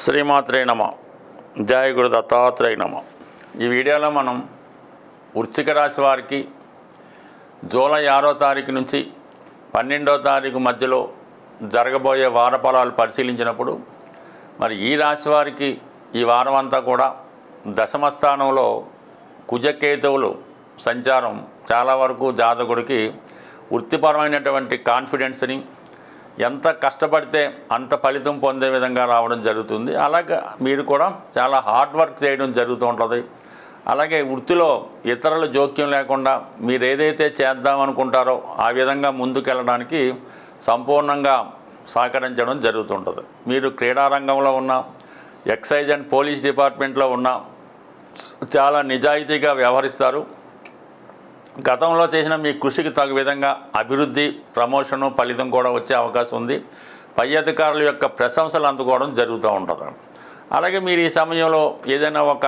శ్రీమాత్రే నమ. జయ గురు దత్తాత్రేయ నమ. ఈ వీడియోలో మనం వృశ్చిక రాశి వారికి జూలై 6వ తారీఖు నుంచి 12వ తారీఖు మధ్యలో జరగబోయే వార ఫలాలు పరిశీలించినప్పుడు మరి ఈ రాశి వారికి ఈ వారం అంతా కూడా దశమ స్థానంలో కుజకేతువులు సంచారం చాలా వరకు జాతకుడికి వృత్తిపరమైనటువంటి కాన్ఫిడెన్స్ని, ఎంత కష్టపడితే అంత ఫలితం పొందే విధంగా రావడం జరుగుతుంది. అలాగే మీరు కూడా చాలా హార్డ్ వర్క్ చేయడం జరుగుతూ ఉంటుంది. అలాగే వృత్తిలో ఇతరుల జోక్యం లేకుండా మీరు ఏదైతే చేద్దామనుకుంటారో ఆ విధంగా ముందుకెళ్ళడానికి సంపూర్ణంగా సహకరించడం జరుగుతుంటుంది. మీరు క్రీడారంగంలో ఉన్న, ఎక్సైజ్ అండ్ పోలీస్ డిపార్ట్మెంట్లో ఉన్న చాలా నిజాయితీగా వ్యవహరిస్తారు. గతంలో చేసిన మీ కృషికి తగు విధంగా అభివృద్ధి, ప్రమోషను, ఫలితం కూడా వచ్చే అవకాశం ఉంది. పై అధికారుల యొక్క ప్రశంసలు అందుకోవడం జరుగుతూ ఉంటుంది. అలాగే మీరు ఈ సమయంలో ఏదైనా ఒక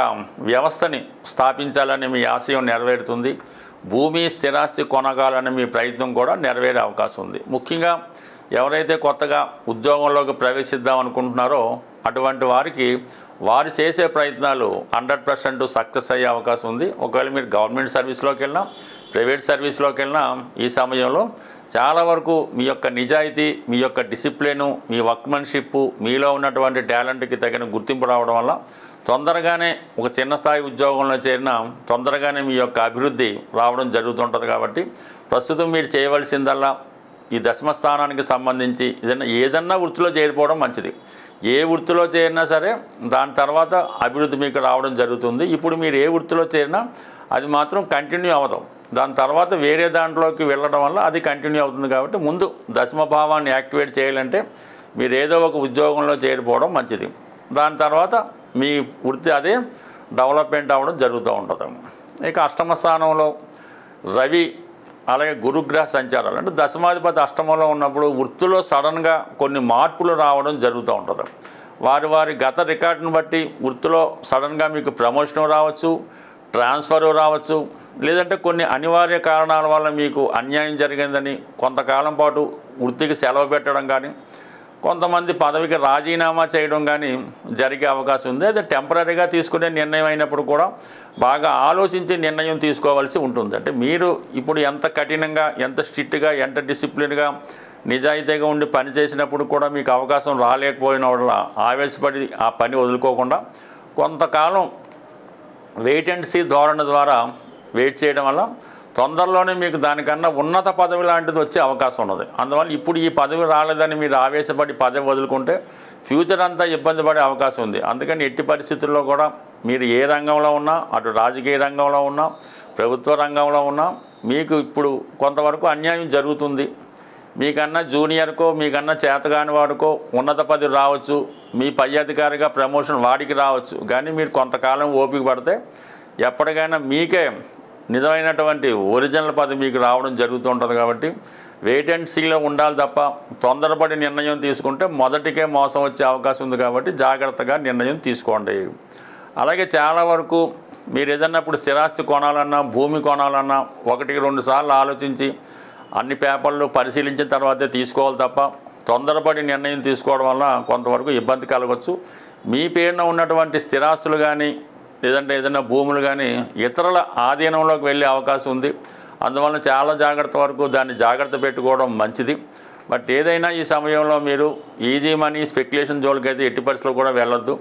వ్యవస్థని స్థాపించాలని మీ ఆశయం నెరవేరుతుంది. భూమి, స్థిరాస్తి కొనగాలని మీ ప్రయత్నం కూడా నెరవేరే అవకాశం ఉంది. ముఖ్యంగా ఎవరైతే కొత్తగా ఉద్యోగంలోకి ప్రవేశిద్దాం అనుకుంటున్నారో అటువంటి వారికి వారు చేసే ప్రయత్నాలు 100% సక్సెస్ అయ్యే అవకాశం ఉంది. ఒకవేళ మీరు గవర్నమెంట్ సర్వీస్లోకి వెళ్ళినా, ప్రైవేట్ సర్వీస్లోకి వెళ్ళినా ఈ సమయంలో చాలా వరకు మీ యొక్క నిజాయితీ, మీ యొక్క డిసిప్లిను, మీ వర్క్మెన్షిప్, మీలో ఉన్నటువంటి టాలెంట్కి తగిన గుర్తింపు రావడం వల్ల తొందరగానే ఒక చిన్న స్థాయి ఉద్యోగంలో చేరినా తొందరగానే మీ యొక్క అభివృద్ధి రావడం జరుగుతుంటుంది. కాబట్టి ప్రస్తుతం మీరు చేయవలసిందల్లా ఈ దశమ స్థానానికి సంబంధించి ఏదన్నా వృత్తిలో చేరిపోవడం మంచిది. ఏ వృత్తిలో చేరినా సరే దాని తర్వాత అభివృద్ధి మీకు రావడం జరుగుతుంది. ఇప్పుడు మీరు ఏ వృత్తిలో చేరినా అది మాత్రం కంటిన్యూ అవుతాం. దాని తర్వాత వేరే దాంట్లోకి వెళ్ళడం వల్ల అది కంటిన్యూ అవుతుంది. కాబట్టి ముందు దశమ భావాన్ని యాక్టివేట్ చేయాలంటే మీరు ఏదో ఒక ఉద్యోగంలో చేరిపోవడం మంచిది. దాని తర్వాత మీ వృత్తి అదే డెవలప్మెంట్ అవ్వడం జరుగుతూ ఉంటుంది. ఇక అష్టమ స్థానంలో రవి అలాగే గురుగ్రహ సంచారాలు, అంటే దశమాధిపతి అష్టమంలో ఉన్నప్పుడు వృత్తిలో సడన్గా కొన్ని మార్పులు రావడం జరుగుతూ ఉంటుంది. వారి గత రికార్డును బట్టి వృత్తిలో సడన్గా మీకు ప్రమోషన్ రావచ్చు, ట్రాన్స్ఫర్ రావచ్చు, లేదంటే కొన్ని అనివార్య కారణాల వల్ల మీకు అన్యాయం జరిగిందని కొంతకాలం పాటు వృత్తికి సెలవు పెట్టడం కానీ, కొంతమంది పదవికి రాజీనామా చేయడం కానీ జరిగే అవకాశం ఉంది. అది టెంపరీగా తీసుకునే నిర్ణయం అయినప్పుడు కూడా బాగా ఆలోచించి నిర్ణయం తీసుకోవాల్సి ఉంటుంది. అంటే మీరు ఇప్పుడు ఎంత కఠినంగా, ఎంత స్ట్రిక్ట్గా, ఎంత డిసిప్లిన్గా, నిజాయితీగా ఉండి పని చేసినప్పుడు కూడా మీకు అవకాశం రాలేకపోయిన వల్ల ఆవేశపడి ఆ పని వదులుకోకుండా కొంతకాలం వెయిట్ అండ్ సీ ధోరణి ద్వారా వెయిట్ చేయడం వల్ల తొందరలోనే మీకు దానికన్నా ఉన్నత పదవి లాంటిది వచ్చే అవకాశం ఉన్నది. అందువల్ల ఇప్పుడు ఈ పదవి రాలేదని మీరు ఆవేశపడి పదవి వదులుకుంటే ఫ్యూచర్ అంతా ఇబ్బంది పడే అవకాశం ఉంది. అందుకని ఎట్టి పరిస్థితుల్లో కూడా మీరు ఏ రంగంలో ఉన్నా, అటు రాజకీయ రంగంలో ఉన్నా, ప్రభుత్వ రంగంలో ఉన్నా, మీకు ఇప్పుడు కొంతవరకు అన్యాయం జరుగుతుంది. మీకన్నా జూనియర్కో, మీకన్నా చేతగాని వాడికో ఉన్నత పదవి రావచ్చు, మీ పై అధికారిగా ప్రమోషన్ వాడికి రావచ్చు. కానీ మీరు కొంతకాలం ఓపిక పడితే ఎప్పటికైనా మీకే నిజమైనటువంటి ఒరిజినల్ పదవి మీకు రావడం జరుగుతుంటుంది. కాబట్టి వెయిట్ అండ్ సీలో ఉండాలి తప్ప తొందరపడి నిర్ణయం తీసుకుంటే మొదటికే మోసం వచ్చే అవకాశం ఉంది. కాబట్టి జాగ్రత్తగా నిర్ణయం తీసుకోండి. అలాగే చాలా వరకు మీరు ఏదన్నా ఇప్పుడు స్థిరాస్తి కొనాలన్నా, భూమి కొనాలన్నా 1-2 సార్లు ఆలోచించి అన్ని పేపర్లు పరిశీలించిన తర్వాతే తీసుకోవాలి తప్ప తొందరపడి నిర్ణయం తీసుకోవడం వల్ల కొంతవరకు ఇబ్బంది కలగవచ్చు. మీ పేరున ఉన్నటువంటి స్థిరాస్తులు కానీ, లేదంటే ఏదైనా భూములు కానీ ఇతరుల ఆధీనంలోకి వెళ్ళే అవకాశం ఉంది. అందువల్ల చాలా జాగ్రత్త వరకు దాన్ని జాగ్రత్త పెట్టుకోవడం మంచిది. బట్ ఏదైనా ఈ సమయంలో మీరు ఈజీ మనీ, స్పెక్యులేషన్ జోలికి అయితే ఎట్టి పరిస్థితుల్లో కూడా వెళ్ళొద్దు.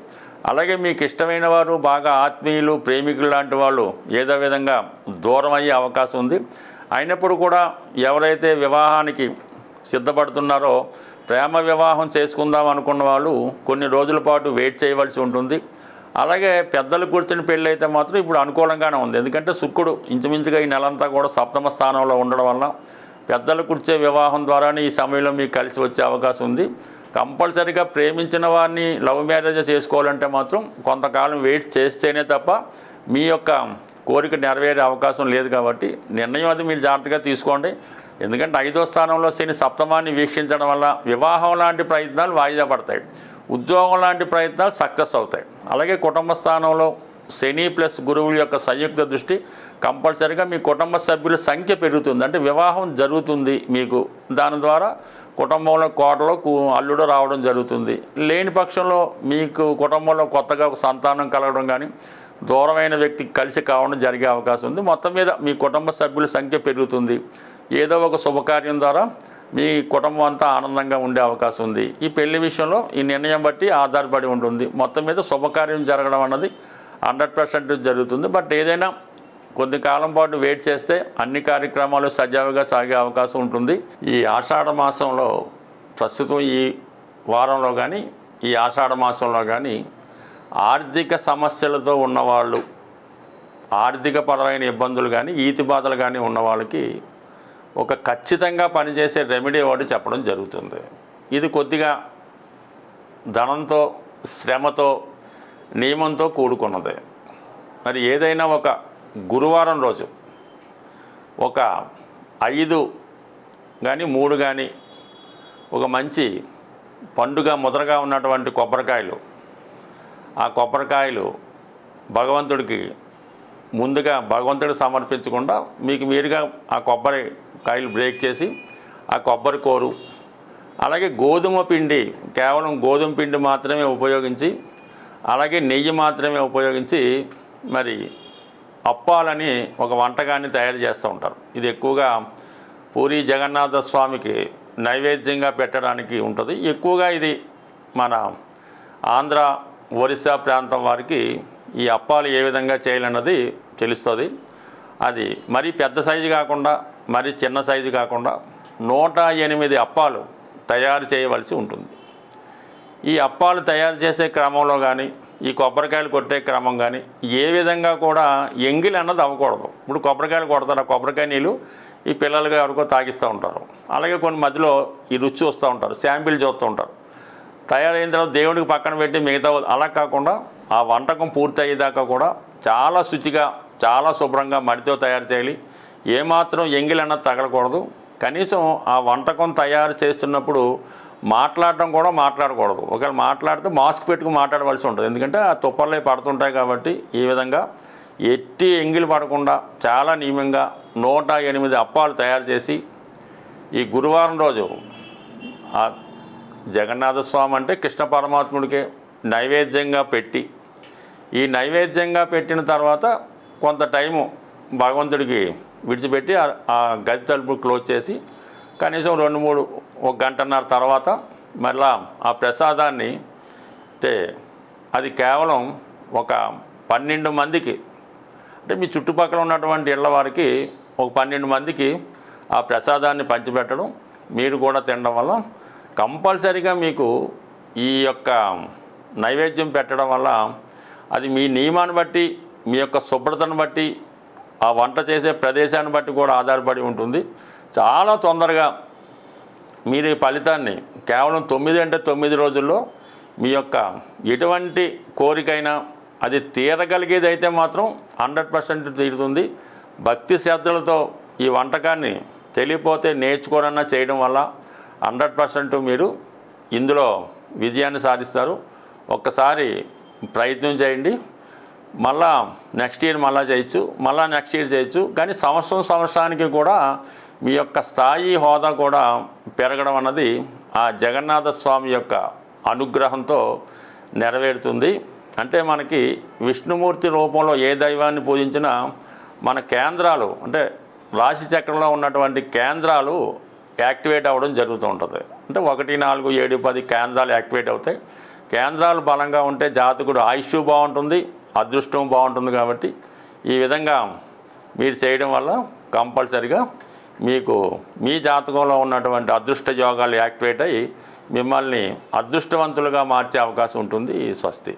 అలాగే మీకు ఇష్టమైన వారు, బాగా ఆత్మీయులు, ప్రేమికులు లాంటి వాళ్ళు ఏదో విధంగా దూరం అయ్యే అవకాశం ఉంది. అయినప్పుడు కూడా ఎవరైతే వివాహానికి సిద్ధపడుతున్నారో, ప్రేమ వివాహం చేసుకుందాం అనుకున్న వాళ్ళు కొన్ని రోజుల పాటు వెయిట్ చేయవలసి ఉంటుంది. అలాగే పెద్దలు కూర్చొని పెళ్ళి అయితే మాత్రం ఇప్పుడు అనుకూలంగానే ఉంది. ఎందుకంటే శుక్రుడు ఇంచుమించుగా ఈ నెలంతా కూడా సప్తమ స్థానంలో ఉండడం వల్ల పెద్దలు కూర్చే వివాహం ద్వారానే ఈ సమయంలో మీకు కలిసి వచ్చే అవకాశం ఉంది. కంపల్సరీగా ప్రేమించిన వారిని లవ్ మ్యారేజ్ చేసుకోవాలంటే మాత్రం కొంతకాలం వెయిట్ చేస్తేనే తప్ప మీ యొక్క కోరిక నెరవేరే అవకాశం లేదు. కాబట్టి నిర్ణయం అది మీరు జాగ్రత్తగా తీసుకోండి. ఎందుకంటే 5వ స్థానంలో శని సప్తమాన్ని వీక్షించడం వల్ల వివాహం లాంటి ప్రయత్నాలు వాయిదా పడతాయి, ఉద్యోగం లాంటి ప్రయత్నాలు సక్సెస్ అవుతాయి. అలాగే కుటుంబ స్థానంలో శని ప్లస్ గురువుల యొక్క సంయుక్త దృష్టి కంపల్సరీగా మీ కుటుంబ సభ్యుల సంఖ్య పెరుగుతుంది, అంటే వివాహం జరుగుతుంది మీకు. దాని ద్వారా కుటుంబంలో కోడలో అల్లుడు రావడం జరుగుతుంది. లేని పక్షంలో మీకు కుటుంబంలో కొత్తగా ఒక సంతానం కలగడం కానీ దూరమైన వ్యక్తికి కలిసి కావడం జరిగే అవకాశం ఉంది. మొత్తం మీద మీ కుటుంబ సభ్యుల సంఖ్య పెరుగుతుంది. ఏదో ఒక శుభకార్యం ద్వారా మీ కుటుంబం అంతా ఆనందంగా ఉండే అవకాశం ఉంది. ఈ పెళ్లి విషయంలో ఈ నిర్ణయం బట్టి ఆధారపడి ఉంటుంది. మొత్తం మీద శుభకార్యం జరగడం అన్నది 100% జరుగుతుంది. బట్ ఏదైనా కొద్ది కాలం పాటు వెయిట్ చేస్తే అన్ని కార్యక్రమాలు సజావుగా సాగే అవకాశం ఉంటుంది. ఈ ఆషాఢ మాసంలో ప్రస్తుతం ఈ వారంలో కానీ ఈ ఆషాఢ మాసంలో కానీ ఆర్థిక సమస్యలతో ఉన్నవాళ్ళు, ఆర్థిక పరమైన ఇబ్బందులు కానీ ఈతి బాధలు కానీ ఉన్న వాళ్ళకి ఒక ఖచ్చితంగా పనిచేసే రెమెడీ ఒకటి చెప్పడం జరుగుతుంది. ఇది కొద్దిగా ధనంతో, శ్రమతో, నియమంతో కూడుకున్నది. మరి ఏదైనా ఒక గురువారం రోజు ఒక 5 కానీ 3 కానీ ఒక మంచి పండుగ ముద్రగా ఉన్నటువంటి కొబ్బరికాయలు, ఆ కొబ్బరికాయలు భగవంతుడికి ముందుగా భగవంతుడికి సమర్పించకుండా మీకు మీరుగా ఆ కొబ్బరికాయలు బ్రేక్ చేసి ఆ కొబ్బరి కోరు, అలాగే గోధుమ పిండి, కేవలం గోధుమ పిండి మాత్రమే ఉపయోగించి, అలాగే నెయ్యి మాత్రమే ఉపయోగించి మరి అప్పాలని ఒక వంటకాన్ని తయారు చేస్తూ ఉంటారు. ఇది ఎక్కువగా పూరి జగన్నాథ స్వామికి నైవేద్యంగా పెట్టడానికి ఉంటుంది. ఎక్కువగా ఇది మన ఆంధ్ర, ఒరిస్సా ప్రాంతం వారికి ఈ అప్పాలు ఏ విధంగా చేయాలన్నది తెలుస్తుంది. అది మరీ పెద్ద సైజు కాకుండా మరీ చిన్న సైజు కాకుండా 108 అప్పాలు తయారు చేయవలసి ఉంటుంది. ఈ అప్పాలు తయారు చేసే క్రమంలో కానీ ఈ కొబ్బరికాయలు కొట్టే క్రమం కానీ ఏ విధంగా కూడా ఎంగిలి అన్నది అవ్వకూడదు. ఇప్పుడు కొబ్బరికాయలు కొడతారు, ఆ కొబ్బరికాయ నీళ్ళు ఈ పిల్లలుగా ఎవరికో తాగిస్తూ ఉంటారు. అలాగే కొన్ని మధ్యలో ఈ రుచి చూస్తూ ఉంటారు, శాంపిల్ చూస్తూ ఉంటారు. తయారైన తర్వాత దేవుడికి పక్కన పెట్టి మిగతా అలా కాకుండా ఆ వంటకం పూర్తి అయ్యేదాకా కూడా చాలా శుచిగా, చాలా శుభ్రంగా మడితో తయారు చేయాలి. ఏమాత్రం ఎంగిలి అన్నది తగలకూడదు. కనీసం ఆ వంటకం తయారు చేస్తున్నప్పుడు మాట్లాడటం కూడా మాట్లాడకూడదు. ఒకవేళ మాట్లాడితే మాస్క్ పెట్టుకుని మాట్లాడవలసి ఉంటుంది. ఎందుకంటే ఆ తుప్పర్లే పడుతుంటాయి కాబట్టి ఈ విధంగా ఎట్టి ఎంగిలి పడకుండా చాలా నియమంగా 108 అప్పాలు తయారు చేసి ఈ గురువారం రోజు ఆ జగన్నాథ స్వామి అంటే కృష్ణ పరమాత్ముడికే నైవేద్యంగా పెట్టి, ఈ నైవేద్యంగా పెట్టిన తర్వాత కొంత టైము భగవంతుడికి విడిచిపెట్టి ఆ గది తలుపు క్లోజ్ చేసి కనీసం 2-3 1 గంటన్నర తర్వాత మళ్ళా ఆ ప్రసాదాన్ని, అంటే అది కేవలం ఒక 12 మందికి, అంటే మీ చుట్టుపక్కల ఉన్నటువంటి ఇళ్ళ వారికి ఒక 12 మందికి ఆ ప్రసాదాన్ని పంచిపెట్టడం, మీరు కూడా తినడం వల్ల కంపల్సరీగా మీకు ఈ యొక్క నైవేద్యం పెట్టడం వల్ల అది మీ నియమాన్ని బట్టి, మీ యొక్క శుభ్రతను బట్టి, ఆ వంట చేసే ప్రదేశాన్ని బట్టి కూడా ఆధారపడి ఉంటుంది. చాలా తొందరగా మీరు ఈ ఫలితాన్ని కేవలం 9 అంటే 9 రోజుల్లో మీ యొక్క ఎటువంటి కోరికైనా అది తీరగలిగేది అయితే మాత్రం 100% తీరుతుంది. భక్తి శ్రద్ధలతో ఈ వంటకాన్ని తెలియపోతే నేర్చుకోనన్నా చేయడం వల్ల 100% మీరు ఇందులో విజయాన్ని సాధిస్తారు. ఒక్కసారి ప్రయత్నం చేయండి. మళ్ళా నెక్స్ట్ ఇయర్ మళ్ళా చేయొచ్చు, మళ్ళా నెక్స్ట్ ఇయర్ చేయొచ్చు. కానీ సంవత్సరానికి కూడా మీ యొక్క స్థాయి, హోదా కూడా పెరగడం అన్నది ఆ జగన్నాథ స్వామి యొక్క అనుగ్రహంతో నెరవేరుతుంది. అంటే మనకి విష్ణుమూర్తి రూపంలో ఏ దైవాన్ని పూజించినా మన కేంద్రాలు, అంటే రాశి చక్రంలో ఉన్నటువంటి కేంద్రాలు యాక్టివేట్ అవ్వడం జరుగుతూ ఉంటుంది. అంటే 1, 4, 7, 10 కేంద్రాలు యాక్టివేట్ అవుతాయి. కేంద్రాలు బలంగా ఉంటే జాతకుడు ఆయుష్ బాగుంటుంది, అదృష్టం బాగుంటుంది. కాబట్టి ఈ విధంగా మీరు చేయడం వల్ల కంపల్సరిగా మీకు మీ జాతకంలో ఉన్నటువంటి అదృష్ట యోగాలు యాక్టివేట్ అయ్యి మిమ్మల్ని అదృష్టవంతులుగా మార్చే అవకాశం ఉంటుంది. స్వస్తి.